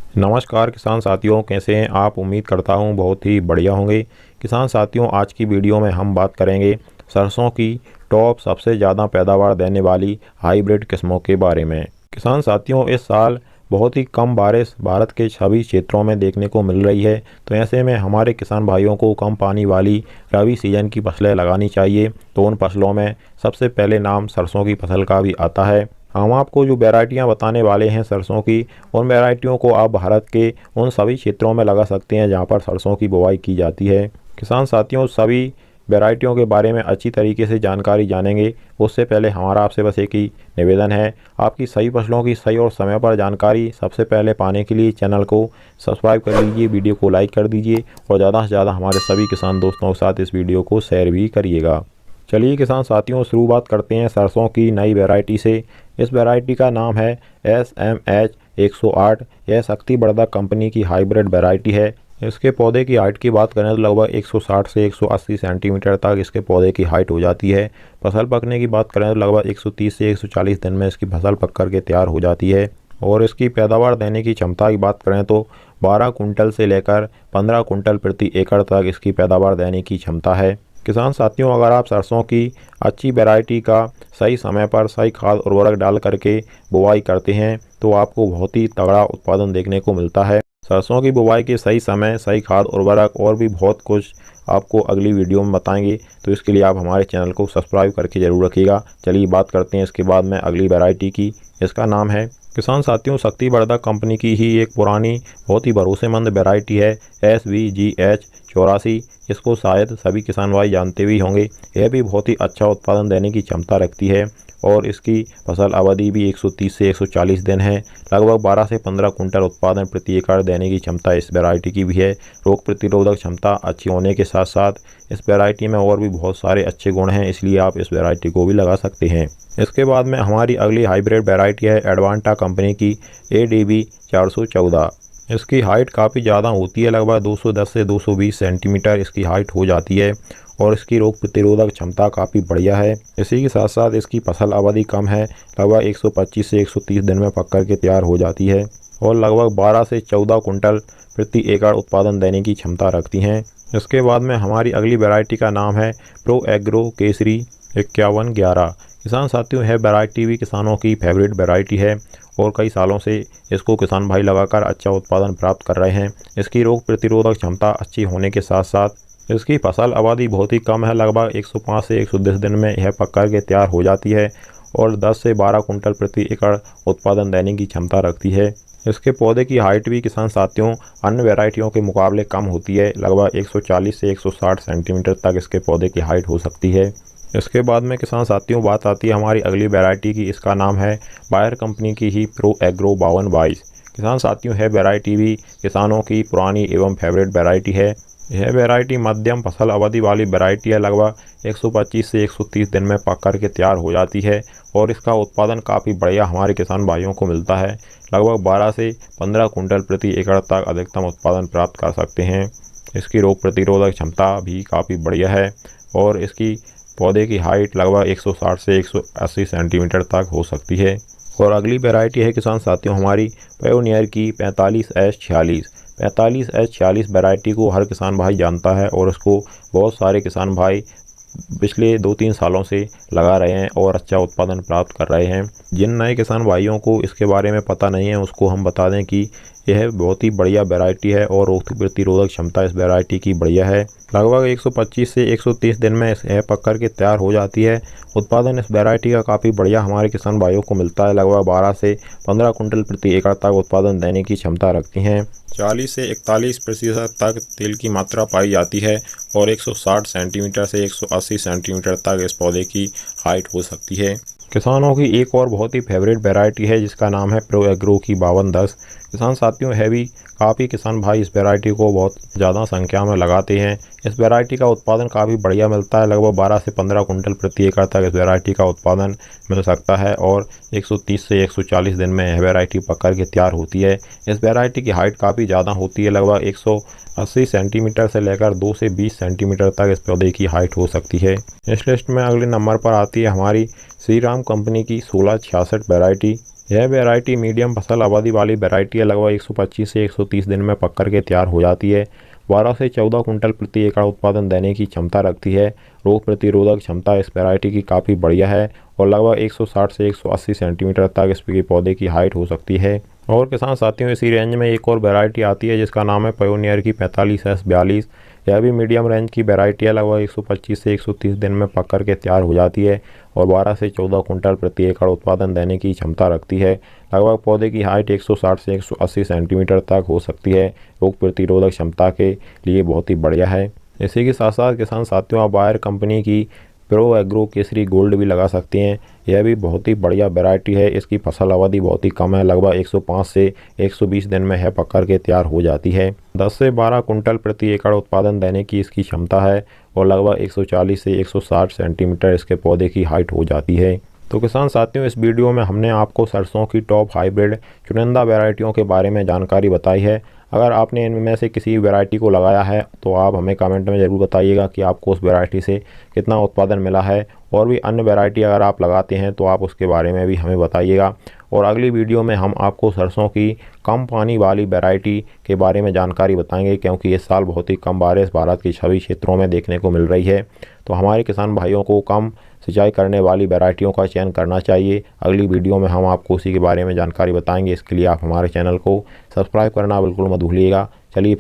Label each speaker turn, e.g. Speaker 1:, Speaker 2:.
Speaker 1: नमस्कार किसान साथियों, कैसे हैं आप। उम्मीद करता हूं बहुत ही बढ़िया होंगे। किसान साथियों, आज की वीडियो में हम बात करेंगे सरसों की टॉप सबसे ज़्यादा पैदावार देने वाली हाइब्रिड किस्मों के बारे में। किसान साथियों, इस साल बहुत ही कम बारिश भारत के सभी क्षेत्रों में देखने को मिल रही है, तो ऐसे में हमारे किसान भाइयों को कम पानी वाली रबी सीजन की फसलें लगानी चाहिए। तो उन फसलों में सबसे पहले नाम सरसों की फसल का भी आता है। हम आपको जो वैरायटियाँ बताने वाले हैं सरसों की, उन वैरायटियों को आप भारत के उन सभी क्षेत्रों में लगा सकते हैं जहां पर सरसों की बुवाई की जाती है। किसान साथियों, सभी वैरायटियों के बारे में अच्छी तरीके से जानकारी जानेंगे। उससे पहले हमारा आपसे बस एक ही निवेदन है, आपकी सही फसलों की सही और समय पर जानकारी सबसे पहले पाने के लिए चैनल को सब्सक्राइब कर लीजिए, वीडियो को लाइक कर दीजिए और ज़्यादा से ज़्यादा हमारे सभी किसान दोस्तों के साथ इस वीडियो को शेयर भी करिएगा। चलिए किसान साथियों, शुरुआत करते हैं सरसों की नई वैरायटी से। इस वैरायटी का नाम है SMH 108। यह शक्ति वर्धक कंपनी की हाइब्रिड वैरायटी है। इसके पौधे की हाइट की बात करें तो लगभग 160 से 180 सेंटीमीटर तक इसके पौधे की हाइट हो जाती है। फसल पकने की बात करें तो लगभग 130 से 140 दिन में इसकी फसल पक कर के तैयार हो जाती है। और इसकी पैदावार देने की क्षमता की बात करें तो 12 कुंटल से लेकर 15 कुंटल प्रति एकड़ तक इसकी पैदावार देने की क्षमता है। किसान साथियों, अगर आप सरसों की अच्छी वैरायटी का सही समय पर सही खाद उर्वरक डाल करके बुवाई करते हैं तो आपको बहुत ही तगड़ा उत्पादन देखने को मिलता है। सरसों की बुवाई के सही समय, सही खाद उर्वरक और भी बहुत कुछ आपको अगली वीडियो में बताएंगे, तो इसके लिए आप हमारे चैनल को सब्सक्राइब करके ज़रूर रखिएगा। चलिए बात करते हैं इसके बाद में अगली वैरायटी की। इसका नाम है, किसान साथियों, शक्ति वर्धक कंपनी की ही एक पुरानी बहुत ही भरोसेमंद वैरायटी है SVGH 84। इसको शायद सभी किसान भाई जानते भी होंगे। यह भी बहुत ही अच्छा उत्पादन देने की क्षमता रखती है और इसकी फसल अवधि भी 130 से 140 दिन है। लगभग 12 से 15 कुंटल उत्पादन प्रति एकड़ देने की क्षमता इस वैरायटी की भी है। रोग प्रतिरोधक क्षमता अच्छी होने के साथ साथ इस वैरायटी में और भी बहुत सारे अच्छे गुण हैं, इसलिए आप इस वैरायटी को भी लगा सकते हैं। इसके बाद में हमारी अगली हाइब्रिड वैरायटी है एडवांटा कंपनी की ADB 414। इसकी हाइट काफ़ी ज़्यादा होती है, लगभग 210 से 220 सेंटीमीटर इसकी हाइट हो जाती है और इसकी रोग प्रतिरोधक क्षमता काफ़ी बढ़िया है। इसी के साथ साथ इसकी फसल अवधि कम है, लगभग 125 से 130 दिन में पक कर के तैयार हो जाती है और लगभग 12 से 14 कुंटल प्रति एकड़ उत्पादन देने की क्षमता रखती हैं। इसके बाद में हमारी अगली वैरायटी का नाम है प्रो एग्रो केसरी 5111। किसान साथियों, यह वैरायटी भी किसानों की फेवरेट वैरायटी है और कई सालों से इसको किसान भाई लगाकर अच्छा उत्पादन प्राप्त कर रहे हैं। इसकी रोग प्रतिरोधक क्षमता अच्छी होने के साथ साथ इसकी फसल अवधि बहुत ही कम है, लगभग 105 से 110 दिन में यह पक कर के तैयार हो जाती है और 10 से 12 कुंटल प्रति एकड़ उत्पादन देने की क्षमता रखती है। इसके पौधे की हाइट भी किसान साथियों अन्य वैरायटियों के मुकाबले कम होती है, लगभग 140 से 160 सेंटीमीटर तक इसके पौधे की हाइट हो सकती है। इसके बाद में किसान साथियों बात आती है हमारी अगली वैरायटी की। इसका नाम है बायर कंपनी की ही प्रो एग्रो 5222। किसान साथियों, यह वैरायटी भी किसानों की पुरानी एवं फेवरेट वैरायटी है। यह वैरायटी मध्यम फसल अवधि वाली वैरायटी है, लगभग 125 से 130 दिन में पक कर के तैयार हो जाती है और इसका उत्पादन काफ़ी बढ़िया हमारे किसान भाइयों को मिलता है। लगभग 12 से 15 कुंटल प्रति एकड़ तक अधिकतम उत्पादन प्राप्त कर सकते हैं। इसकी रोग प्रतिरोधक क्षमता भी काफ़ी बढ़िया है और इसकी पौधे की हाइट लगभग 160 से 180 सेंटीमीटर तक हो सकती है। और अगली वैरायटी है किसान साथियों हमारी पायोनियर की 45S46। 45S46 वैरायटी को हर किसान भाई जानता है और उसको बहुत सारे किसान भाई पिछले 2-3 सालों से लगा रहे हैं और अच्छा उत्पादन प्राप्त कर रहे हैं। जिन नए किसान भाइयों को इसके बारे में पता नहीं है उसको हम बता दें कि यह बहुत ही बढ़िया वैरायटी है और रोग प्रतिरोधक क्षमता इस वैरायटी की बढ़िया है। लगभग 125 से 130 दिन में यह पक कर के तैयार हो जाती है। उत्पादन इस वैरायटी का काफ़ी बढ़िया हमारे किसान भाइयों को मिलता है, लगभग 12 से 15 कुंटल प्रति एकड़ तक उत्पादन देने की क्षमता रखती हैं। 40 से 41% तक तेल की मात्रा पाई जाती है और 160 सेंटीमीटर से 180 सेंटीमीटर तक इस पौधे की हाइट हो सकती है। किसानों की एक और बहुत ही फेवरेट वैरायटी है जिसका नाम है प्रो एग्रो की 5210। किसान साथियों, है भी काफ़ी किसान भाई इस वैरायटी को बहुत ज़्यादा संख्या में लगाते हैं। इस वैरायटी का उत्पादन काफ़ी बढ़िया मिलता है, लगभग 12 से 15 कुंटल प्रति एकड़ तक इस वैरायटी का उत्पादन मिल सकता है और 130 से 140 दिन में यह वैरायटी पक कर के तैयार होती है। इस वैरायटी की हाइट काफ़ी ज़्यादा होती है, लगभग 180 सेंटीमीटर से लेकर 2 से 20 सेंटीमीटर तक इस पौधे की हाइट हो सकती है। इस लिस्ट में अगले नंबर पर आती है हमारी श्रीराम कंपनी की 1666 वैरायटी। यह वैरायटी मीडियम फसल आबादी वाली वैरायटी है। लगभग 125 से 130 दिन में पक कर के तैयार हो जाती है। 12 से 14 कुंटल प्रति एकड़ उत्पादन देने की क्षमता रखती है। रोग प्रतिरोधक क्षमता इस वैरायटी की काफ़ी बढ़िया है और लगभग 160 से 180 सेंटीमीटर तक इसके पौधे की हाइट हो सकती है। और किसान साथियों, इसी रेंज में एक और वैरायटी आती है जिसका नाम है पायोनियर की 45S42। यह भी मीडियम रेंज की वैरायटी है। लगभग 125 से 130 दिन में पक कर के तैयार हो जाती है और 12 से 14 कुंटल प्रति एकड़ उत्पादन देने की क्षमता रखती है। लगभग पौधे की हाइट 160 से 180 सेंटीमीटर तक हो सकती है। रोग प्रतिरोधक क्षमता के लिए बहुत ही बढ़िया है। इसी के साथ साथ किसान साथियों, आप बायर कंपनी की प्रो एग्रो केसरी गोल्ड भी लगा सकते हैं। यह भी बहुत ही बढ़िया वैरायटी है। इसकी फसल अवधि बहुत ही कम है। लगभग 105 से 120 दिन में है पक कर के तैयार हो जाती है। 10 से 12 कुंटल प्रति एकड़ उत्पादन देने की इसकी क्षमता है और लगभग 140 से 160 सेंटीमीटर इसके पौधे की हाइट हो जाती है। तो किसान साथियों, इस वीडियो में हमने आपको सरसों की टॉप हाइब्रिड चुनिंदा वैरायटियों के बारे में जानकारी बताई है। अगर आपने इनमें से किसी वैरायटी को लगाया है तो आप हमें कमेंट में ज़रूर बताइएगा कि आपको उस वैरायटी से कितना उत्पादन मिला है। और भी अन्य वैरायटी अगर आप लगाते हैं तो आप उसके बारे में भी हमें बताइएगा। और अगली वीडियो में हम आपको सरसों की कम पानी वाली वैरायटी के बारे में जानकारी बताएंगे, क्योंकि इस साल बहुत ही कम बारिश भारत के सभी क्षेत्रों में देखने को मिल रही है। तो हमारे किसान भाइयों को कम सिंचाई करने वाली वैरायटियों का चयन करना चाहिए। अगली वीडियो में हम आपको उसी के बारे में जानकारी बताएंगे। इसके लिए आप हमारे चैनल को सब्सक्राइब करना बिल्कुल मत भूलिएगा। चलिए।